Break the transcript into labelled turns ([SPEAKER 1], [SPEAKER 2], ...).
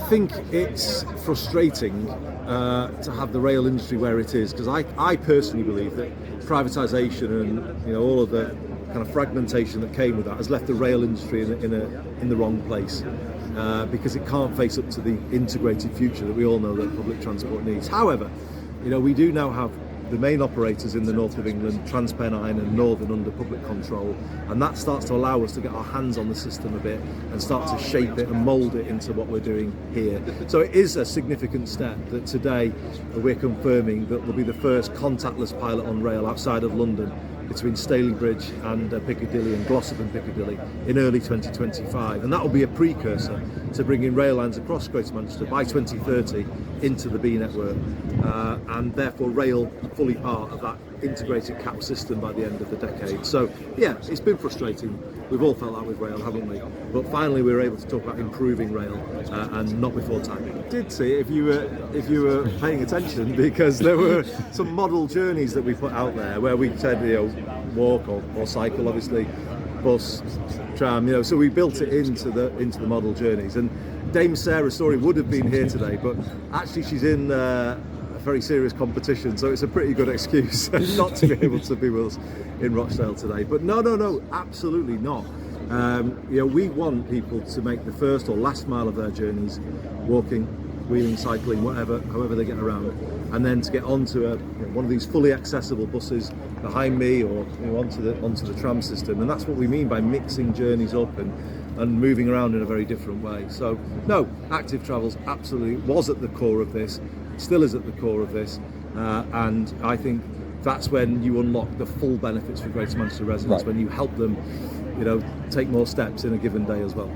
[SPEAKER 1] think it's frustrating to have the rail industry where it is, because I personally believe that privatisation and all of the kind of fragmentation that came with that has left the rail industry in the wrong place, because it can't face up to the integrated future that we all know that public transport needs. However, we do now have the main operators in the north of England, TransPennine and Northern, under public control, and that starts to allow us to get our hands on the system a bit and start to shape it and mould it into what we're doing here. So it is a significant step that today we're confirming that we'll be the first contactless pilot on rail outside of London, between Stalybridge and Piccadilly and Glossop and Piccadilly, in early 2025, and that will be a precursor to bringing rail lines across Greater Manchester by 2030 into the B network, and therefore rail fully part of that integrated CAP system by the end of the decade. So yeah, it's been frustrating. We've all felt that with rail, haven't we? But finally we were able to talk about improving rail, and not before time. I did see it, if you were paying attention, because there were some model journeys that we put out there where we said walk or cycle, obviously, bus, tram, so we built it into the model journeys. And Dame Sarah Story would have been here today, but actually she's in a very serious competition, so it's a pretty good excuse not to be able to be with us in Rochdale today. But no, absolutely not. We want people to make the first or last mile of their journeys walking, wheeling, cycling, however they get around, and then to get onto one of these fully accessible buses behind me, or onto the tram system. And that's what we mean by mixing journeys up and moving around in a very different way. So no, active travels absolutely was at the core of this, still is at the core of this, and I think that's when you unlock the full benefits for Greater Manchester residents, when you help them take more steps in a given day as well.